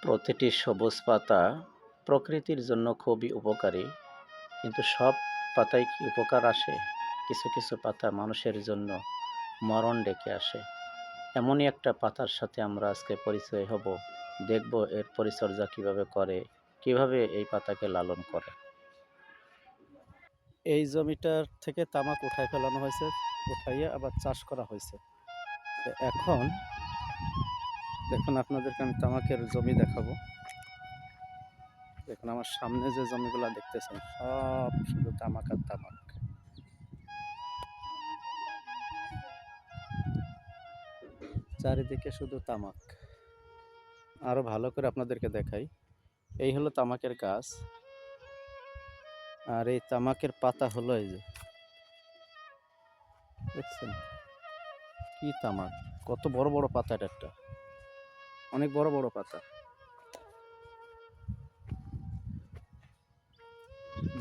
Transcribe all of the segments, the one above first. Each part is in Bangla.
প্রতিটি সবুজ পাতা প্রকৃতির জন্য খুবই উপকারী, কিন্তু সব পাতায় কি উপকার আসে? কিছু কিছু পাতা মানুষের জন্য মরণ ডেকে আসে। এমনই একটা পাতার সাথে আমরা আজকে পরিচয় হব, দেখব এর পরিচর্যা কিভাবে করে, কিভাবে এই পাতাকে লালন করে। এই জমিটার থেকে তামাক উঠায় ফেলানো হয়েছে, উঠাইয়ে আবার চাষ করা হয়েছে। এখন দেখুন, আপনাদেরকে আমি তামাকের জমি দেখাবো। দেখুন, আমার সামনে যে জমিগুলো দেখতেছেন সব শুধু তামাক আর তামাক। চারিদিকে শুধু তামাক। আরো ভালো করে আপনাদেরকে দেখাই, এই হলো তামাকের গাছ, আর এই তামাকের পাতা হলো এই যে দেখছেন কি তামাক, কত বড় বড় পাতা, এটা একটা অনেক বড় বড় পাতা।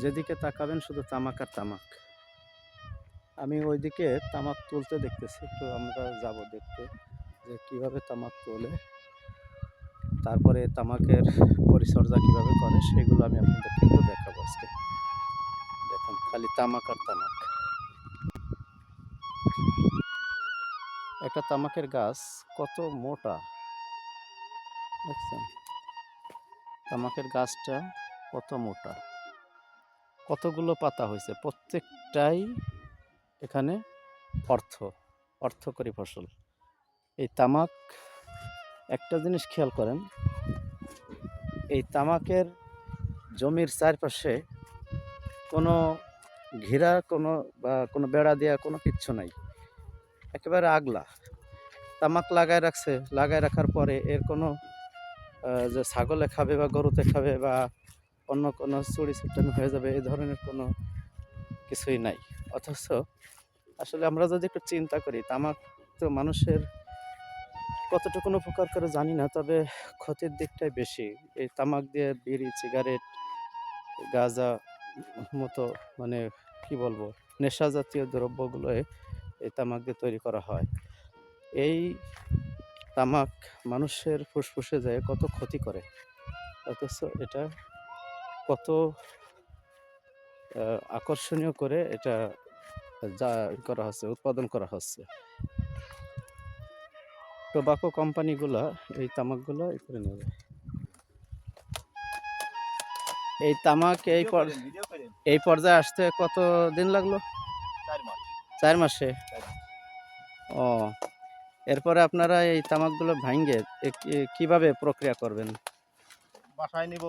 যেদিকে তাকাবেন শুধু তামাক আর তামাক। আমি ওইদিকে তামাক তুলতে দেখতেছি, একটু আমরা যাব দেখতে যে কিভাবে তামাক তোলে, তারপরে তামাকের পরিচর্যা কিভাবে করে সেগুলো আমি আপনাদেরকে একটু দেখাবো আজকে। দেখুন, খালি তামাক আর তামাক। একটা তামাকের গাছ কত মোটা দেখছেন, তামাকের গাছটা কত মোটা, কতগুলো পাতা হয়েছে, প্রত্যেকটাই এখানে অর্থকরী ফসল। এই তামাক, একটা জিনিস খেয়াল করেন, এই তামাকের জমির চারপাশে কোনো ঘেরা বা কোনো বেড়া দেওয়া কোনো কিচ্ছু নাই, একেবারে আগলা তামাক লাগায় রাখার পরে এর কোনো যে ছাগলে খাবে বা গরুতে খাবে বা অন্য কোনো চুরি চুটামি হয়ে যাবে এই ধরনের কোনো কিছুই নাই। অথচ আসলে আমরা যদি একটু চিন্তা করি, তামাক তো মানুষের কতটুকু উপকার করে জানি না, তবে ক্ষতির দিকটাই বেশি। এই তামাক দিয়ে বিড়ি, সিগারেট, গাঁজা মতো মানে কি বলবো, নেশা জাতীয় দ্রব্যগুলো এই তামাক দিয়ে তৈরি করা হয়। এই তামাক মানুষের ফুসফুসে যায় কত ক্ষতি করে, অথচ এটা কত আকর্ষণীয় করে এটা যা করা হচ্ছে, উৎপাদন করা হচ্ছে। টোবাকো কোম্পানিগুলো এই তামাকগুলো করে নেবে। এই তামাক এই পর্যায়ে আসতে কত দিন লাগলো? 4 মাসে। ও, এরপরে আপনারা এই তামাকগুলো ভাঙে কিভাবে প্রক্রিয়া করবেন? বাসায় নিব,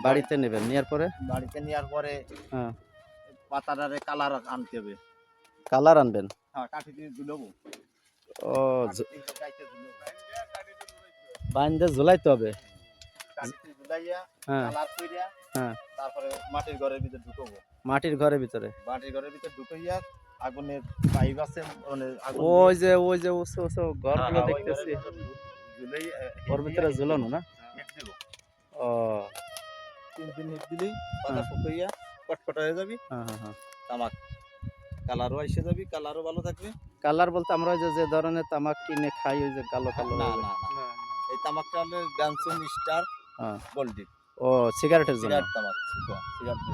বাড়িতে নেবেন, নেওয়ার পরে হ্যাঁ, পাতাটারে কালার আনতে হবে। কালার আনবেন? হ্যাঁ, কাঠি দিয়ে ঝুলাবো। ও, বাইন্দে ঝুলাইতে হবে। কাঠিতে ঝুলাইয়া হ্যাঁ কালার কইরা, হ্যাঁ, তারপরে মাটির ঘরের ভিতরে ঢুকাবো। মাটির ঘরের ভিতরে ঢুকাইয়া আগুনের পাইপ আছে, মানে ওই যে ঘরগুলো দেখতেছি, ঝুলাই ওর ভিতরে ঝুলানো না? হিট দিব। ও, 3 দিন হিট দিলেই পাতা শুকাইয়া কটকটা হয়ে যাবি। হ্যাঁ হ্যাঁ হ্যাঁ, তামাক কালারও এসে যাবি, কালারও ভালো থাকবে। কালার বলতে আমরা ওই যে ধরনের তামাক কিনে খাই, ওই যে কালো কালো? না না না, এই তামাকটা হলো ব্যানসন স্টার গোল্ড। ও, সিগারেটের জন্য?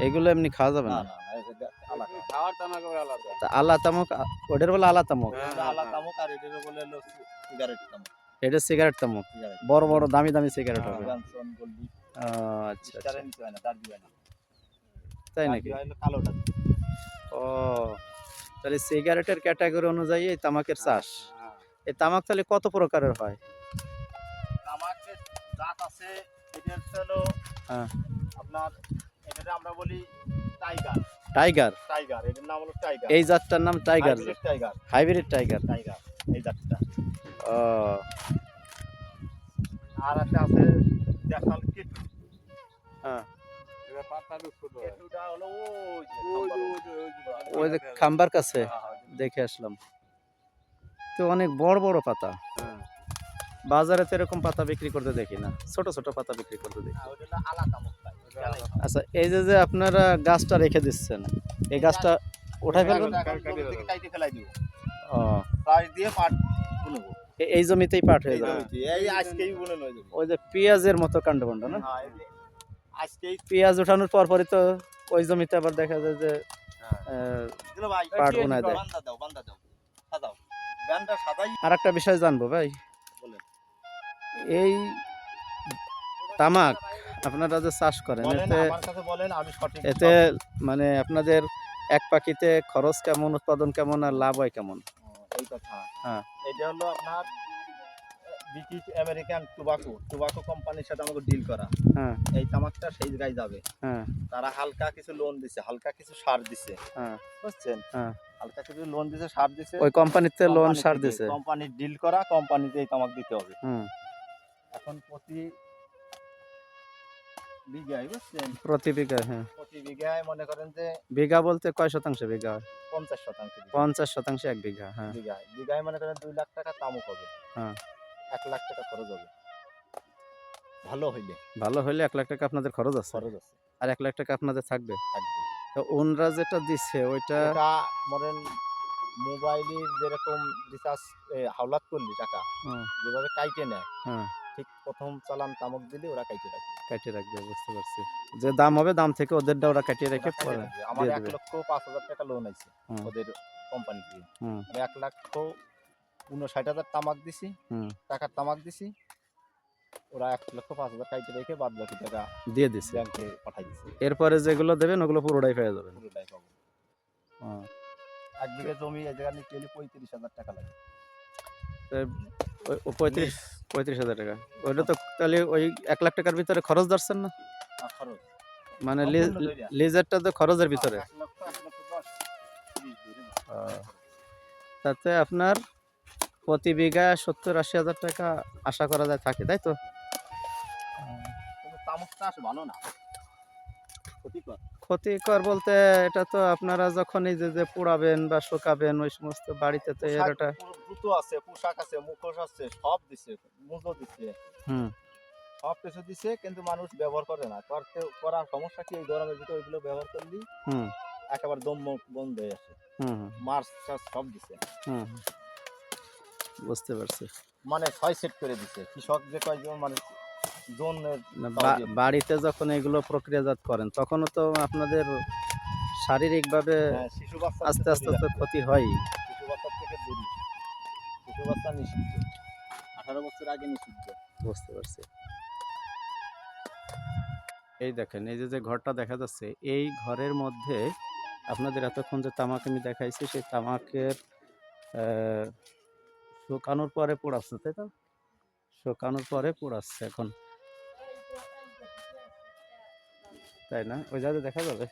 এগুলো এমনি খাওয়া যাবে না? খাওয়ার তামাক আলাদা। আলা তামাক, ওটার বলে আলা তামাক? আলা তামাক, আর এটার বলে হলো সিগারেট তামাক। এটা সিগারেট তামাক, বড় বড় দামি দামি সিগারেট হবে। ব্যানসন গোল্ড। আচ্ছা স্টারে নিতে হয় না, দার্জি হয় না। তাই নাকি? কালোটা। ও, তাহলে সিগারেটের ক্যাটাগরি অনুযায়ী এই তামাকের চাষ। এই তামাক তাহলে কত প্রকারের হয়? তামাকের জাত আছে, এটা হলো আপনার, এটা আমরা বলি টাইগার। টাইগার? টাইগার, এটার নাম হলো টাইগার। এই জাতটার নাম tiger? Tiger, hybrid tiger? Tiger এই জাতটা। ও, আর একটা আছে দেশাল কেটু। হ্যাঁ, এটা পাতাটা ছোট। কেটুটা হলো ওই যে খাম্বার কাছে দেখে আসলাম, তো অনেক বড় বড় পাতা। বাজারে তো এরকম পাতা বিক্রি করতে দেখি না, ছোট ছোট পাতা বিক্রি করতে দেখি। আচ্ছা, এই যে আপনারা গাছটা রেখে দিচ্ছেন, এই গাছটা উঠাই ফেলবেন? ফেলাই দিব। ও, প্রাইস দিয়ে পাট বুনবো। এই জমিতেই পাট হয়ে এই যাবে। জমিতে, এই আজকেই বুনে হয়ে যাবে। ওই যে পেঁয়াজের মতো কাণ্ডমান্ড না? হ্যাঁ, এই যে আজকেই। পেঁয়াজ ওঠানোর পরপরই তো ওই জমিতে আবার দেখা যায় যে হ্যাঁ। আহ, দিলো ভাই, পাট বোনা যায়। বান্দা দাও, বান্দা দাও। সাজাও। গানটা সাজাই। আর একটা বিষয় জানবো ভাই, বলেন। এই তামাক আপনারা যে চাষ করেন বলেন, এতে আমার কাছে বলেন, আমি সঠিক এতে সব- মানে আপনাদের এক পাখিতে খরচ কেমন, উৎপাদন কেমন, আর লাভ হয় কেমন? এই কথা। হ্যাঁ। এটা হলো আপনার ব্রিটিশ আমেরিকান টোবাকো কোম্পানির সাথে আমাকে ডিল করা। হ্যাঁ। এই তামাকটা সেই জায়গায় যাবে। হ্যাঁ। তারা হালকা কিছু লোন দিছে, হালকা কিছু সার দিছে, হ্যাঁ। বুঝছেন? হ্যাঁ। হালকা কিছু লোন দিছে, সার দিছে। ওই কোম্পানিতে লোন সার দিছে। কোম্পানির ডিল করা, কোম্পানিতে এই তামাক দিতে হবে। হুম। এখন প্রতি বিঘায়, বুঝছেন? প্রতি বিঘায়, হ্যাঁ। প্রতি বিঘায় মনে করেন যে বিঘা বলতে কয় শতাংশ বিঘা হয়? 50% বিঘা। 50% এক বিঘা, হ্যাঁ। বিঘায় মনে করেন 2 লাখ টাকা তামাক হবে। হ্যাঁ। 1 লাখ টাকা খরচ হবে। ভালো হইলে। ভালো হইলে 1 লাখ টাকা আপনাদের খরচ আছে, খরচ আছে। আর 1 লাখ টাকা আপনাদের থাকবে। থাকবে। তো ওনরা যেটা দিচ্ছে ওইটা এটা মনেন মোবাইলের যেরকম রিচার্জ হাওলাত করলি টাকা হুম, যেভাবে কাইটে নেয়, হ্যাঁ, ঠিক প্রথম চালান তামাক দিলে ওরা কাইটে রাখবে। কাটিয়ে রাখবে, বুঝতে পারছি। যে দাম হবে দাম থেকে ওদেরটা ওরা কাটিয়ে রেখে ওরা কাইটে পরে রাখবে। আমার দিয়ে 1 দেবে। লক্ষ 5,000 টাকা লোন আছে হুম, ওদের কোম্পানি থেকে। হুম, আমি 1 লক্ষ 59,000 তামাক দিছি, হুম, টাকার তামাক দিছি। ওরা 1,05,000 কাইটে রেখে বাদ বাকি টাকা দিয়ে দিছে। ব্যাংকে পাঠাই দিছে। এরপরে যেগুলো দেবেন ওগুলো পুরোটাই পেয়ে যাবেন। পুরোটাই পাবো। হ্যাঁ। 1 বিঘা জমি এই জায়গা নিতে গেলে 35,000 টাকা লাগে। তো ও 35,000 টাকা। ওইটা তো তাহলে ওই 1 লাখ টাকার ভিতরে খরচ ধরছেন না? খরচ মানে সম্পূর্ণ ধইরা। লিজেরটা তো খরচের ভিতরে। 1 লক্ষ 1,10,000 30 ধরে না। তাতে আপনার প্রতি বিঘা 70-80 হাজার টাকা আশা করা যায় থাকে, তাই তো? কিন্তু তামাক চাষ ভালো না, ক্ষতিকর। ক্ষতিকর বলতে এটা তো আপনারা যখন এই যে পোড়াবেন বা শুকাবেন ওই সমস্ত বাড়িতে তো এর একটা জুতো আছে, পোশাক আছে, মুখোশ আছে, সব দিছে, মুজো দিছে, হুম, সব কিছু দিছে, কিন্তু মানুষ ব্যবহার করে না। করার সমস্যা কি, এই গরমের ভিতরে ওইগুলো ব্যবহার করলি হুম, একেবারে দম বন্ধ হয়ে আসে। হুম, হুম, মার্চ সব দিছে, হুম, বুঝতে পারছি। মানে 6 সেট করে দিছে। কৃষক যে কয়জন মানে জনের না, তাও বাড়িতে যখন এগুলো প্রক্রিয়াজাত করেন তখনও তো আপনাদের শারীরিকভাবে হ্যাঁ, শিশু বাচ্চা আস্তে আস্তে তো ক্ষতি হয়ই। শিশু বাচ্চার থেকে দূরে। শিশু বাচ্চা নিষিদ্ধ, 18 বছর আগে নিষিদ্ধ। বুঝতে পারছি। এই দেখেন এই যে ঘরটা দেখা যাচ্ছে এই ঘরের মধ্যে আপনাদের এতক্ষণ যে তামাক আমি দেখাইছি সেই তামাকের আহ, শুকানোর পরে পোড়াচ্ছে, তাই তো? শুকানোর পরে পোড়াচ্ছে এখন, তাই না? ওই জায়গায় দেখা যাবে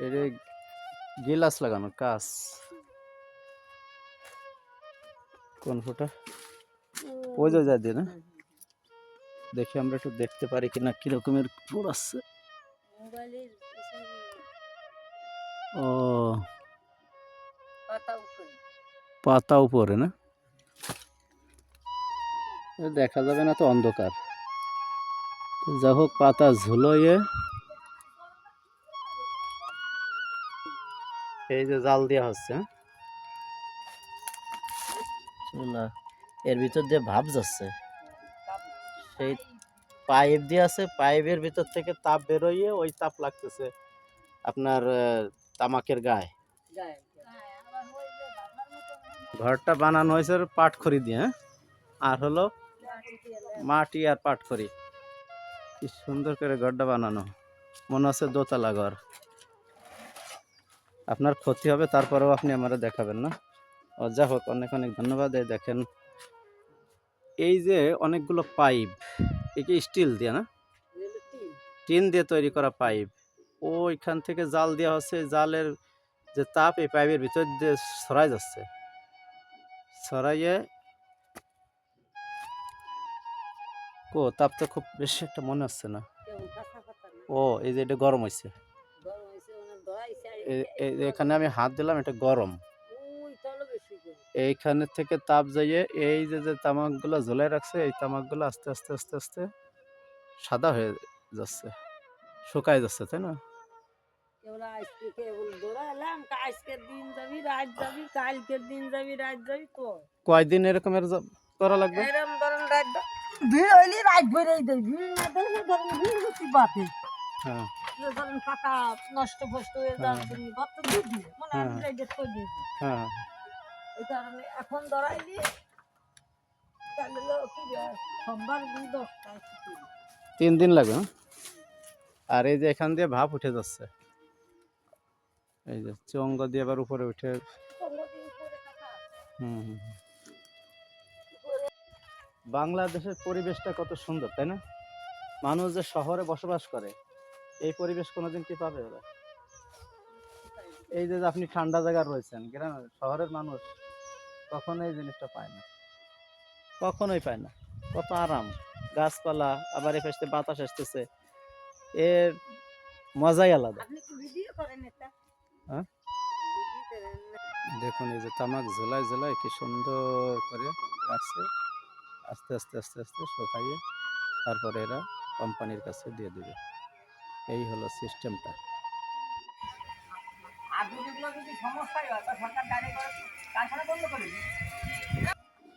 এর এই গিলাস লাগানো কাজ কোন ফুটা ওই যে যায় দিয়ে না, দেখি আমরা একটু দেখতে পারি কিনা কিরকমের পোড়াচ্ছে। ও, পাতা উপরে না, দেখা যাবে না তো, অন্ধকার। তো যা হোক পাতা ঝুলোইয়ে এই যে জাল দেওয়া হচ্ছে, হ্যাঁ? চুলা এর ভিতর দিয়ে ভাপ যাচ্ছে, সেই পাইপ দিয়ে আছে, পাইপের ভিতর থেকে তাপ বেরোইয়ে ওই তাপ লাগতেছে আপনার তামাকের গায়ে। ঘরটা বানানো হয়েছে পাটখড়ি দিয়ে, হ্যাঁ? আর হলো মাটি আর পাটখড়ি, কি সুন্দর করে ঘরটা বানানো, মনে হচ্ছে দোতলা ঘর। আপনার ক্ষতি হবে তারপরেও আপনি আমারে দেখাবেন না। ও যা হোক, অনেক অনেক ধন্যবাদ। এই দেখেন এই যে অনেকগুলো পাইপ, এই যে স্টিল দিয়ে না, টিন দিয়ে তৈরি করা পাইপ, ওইখান থেকে জাল দেওয়া হচ্ছে, জালের যে তাপ এই পাইপের ভিতর দিয়ে ছড়াই যাচ্ছে, ছড়াইয়ে তাপ তো খুব বেশি একটা মনে হচ্ছে না। ও এই যে এটা গরম হয়েছে, এখানে আমি হাত দিলাম, এটা গরম, এইখানে থেকে তাপ যাইয়ে এই যে তামাকগুলো ঝোলাই রাখছে এই তামাকগুলো আস্তে আস্তে আস্তে আস্তে সাদা হয়ে যাচ্ছে, শুকায় যাচ্ছে, তাই না? ওরা আজকে কেবল দৌড়ালাম, আজকের দিন যাবি রাত যাবি, কালকের দিন যাবি রাত যাবি। তো কয়দিন এরকমের করা লাগবে? এরকম ধরেন রাত ভিড় হইলে রাত ভরেই দেয়, ভিড় না দিলে ধরেন ভিড় হচ্ছে বাতে হ্যাঁ ধরেন পাকা নষ্ট ফষ্ট হয়ে যাওয়ার জন্য গত দুধি মানে আমি ডেট করে দিয়েছি। হ্যাঁ এই কারণে এখন ধরাইলি তাহলে কি সোমবার দিন 10টায় 3 দিন লাগবে। হ্যাঁ? আর এই যে এখান দিয়ে ভাপ উঠে যাচ্ছে, এই যে চঙ্গ দিয়ে আবার উপরে উঠে। হুম হুম। বাংলাদেশের পরিবেশটা কত সুন্দর, তাই না? মানুষ যে শহরে বসবাস করে এই পরিবেশ কোনোদিন কি পাবে ওরা? এই যে আপনি ঠান্ডা জায়গায় রয়েছেন, গ্রামের শহরের মানুষ কখনো এই জিনিসটা পায় না, কখনোই পায় না। কত আরাম, গাছপালা, আবার এই পাশে বাতাস আসতেছে, এর মজাই আলাদা। আপনি কি ভিডিও করেন এটা? হ্যাঁ দেখুন এই যে তামাক ঝোলায় ঝোলায় কি সুন্দর করে রাখছে, আস্তে আস্তে আস্তে আস্তে শুকাইয়ে তারপরে এরা কোম্পানির কাছে দিয়ে দেবে। এই হলো সিস্টেমটা। আর যদি সমস্যা হয় তা সরকার ডাইরেক্ট কারখানা বন্ধ করে দিবে।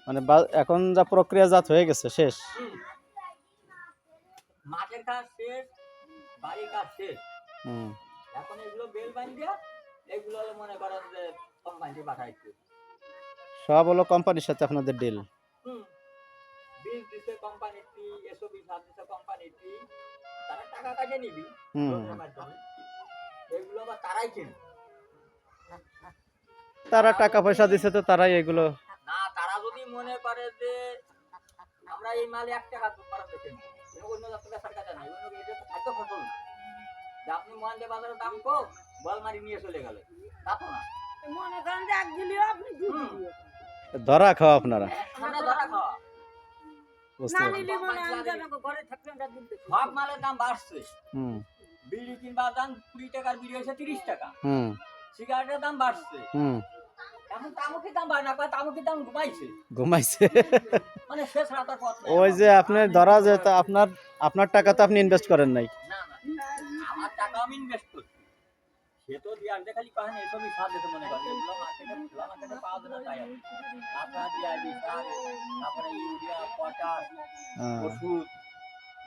মানে এখন যা প্রক্রিয়াজাত হয়ে গেছে শেষ। মাঠের কাজ শেষ, বাড়ির কাজ শেষ, হুম এখন এগুলো বেল বান্ধিয়া এগুলো মনে করেন যে কোম্পানি পাঠাইছে। সব হলো কোম্পানির সাথে আপনাদের ডিল। বীজ দিছে কোম্পানির টি, এসওবি সার দিছে কোম্পানির টি, তারা টাকা কাটে নিবি হুম লোনের মাধ্যমে, এগুলো আবার তারাই কিনে। তারা টাকা পয়সা দিছে তো তারাই এগুলো। না তারা যদি মনে করে যে আমরা এই মালে 1 টাকা খরচ দেখে নিই, অন্য জায়গায় বেচার কাছে নাই, অন্য এটা তো খাদ্য ফসল না যে আপনি মহানদে বাজারে দাম কম বলমারি নিয়ে চলে গেলে, তা তো না। মনে করেন যে 1 দিলেও আপনি 2 দিবেন, ধরা খাওয়া আপনারা, আমরা ধরা খাওয়া বুঝতে না পারছি। নিলে মনে হয় যে ঘরে থাকলে আমরা দুধ দিই। সব মালের দাম বাড়ছে। হুম বিড়ি কিনবা দাম 20 টাকার বিড়ি হয়েছে 30 টাকা, হুম সিগারেটের দাম বাড়ছে, হুম এখন তামুকের দাম বাড়ে না, তামুকের দাম ঘুমাইছে, ঘুমাইছে। মানে শেষ রাতার পথ নাই। ওই যে আপনার ধরা যেত, আপনার টাকা তো আপনি ইনভেস্ট করেন নাই। না না আমার টাকা আমি ইনভেস্ট করছি, সে তো দিয়ার যে খালি কহেন এসবই সার দিতে মনে করেন, এগুলো মার্কেটে পাওয়া যায় না, তাই আপনার ডিআইবি সার, তারপরে ইউরিয়া, পটাশ, ওষুধ,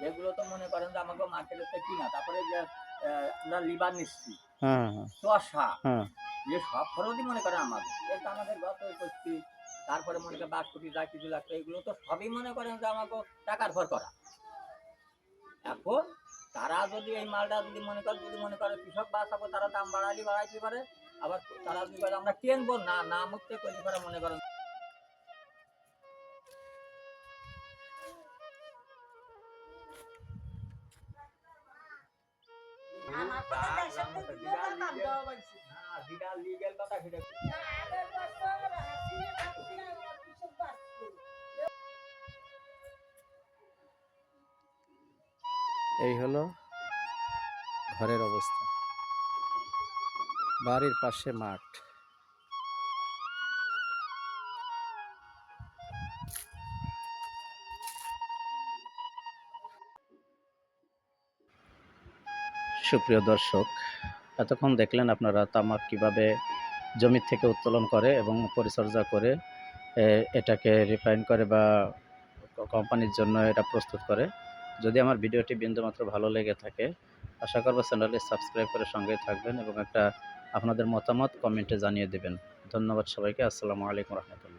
এগুলো তো মনে করেন যে আমাকে মার্কেটের থেকে কিনা, তারপরে যে আমরা লিভার নিচ্ছি, হ্যাঁ শসা, হ্যাঁ যে সব খরচই মনে করেন আমাদের, এটা আমাদের গতই করছি, তারপরে মনে করেন 5 কোটি যা কিছু লাগতো এগুলো তো সবই মনে করেন যে আমাকে টাকার ভর করা। এখন তারা যদি এই মালটা যদি মনে করে কৃষক বাঁচাবো, তারা দাম বাড়াইতে পারে, আবার তারা যদি বলে আমরা কিনবো না না মুক্তি করে করে মনে করেন লিগেল কথা সেটা এই হলো ঘরের অবস্থা, বাড়ির পাশে মাঠ। সুপ্রিয় দর্শক, এতক্ষণ দেখলেন আপনারা তামাক কিভাবে জমি থেকে উত্তোলন করে এবং পরিচর্যা করে এটাকে রিফাইন করে বা কোম্পানির জন্য এটা প্রস্তুত করে। যদি আমার ভিডিওটি বিন্দুমাত্র ভালো লেগে থাকে, আশা করব চ্যানেলটি সাবস্ক্রাইব করে সঙ্গেই থাকবেন এবং একটা আপনাদের মতামত কমেন্টে জানিয়ে দেবেন। ধন্যবাদ সবাইকে। আসসালামু আলাইকুম রহমতুল্লাহ।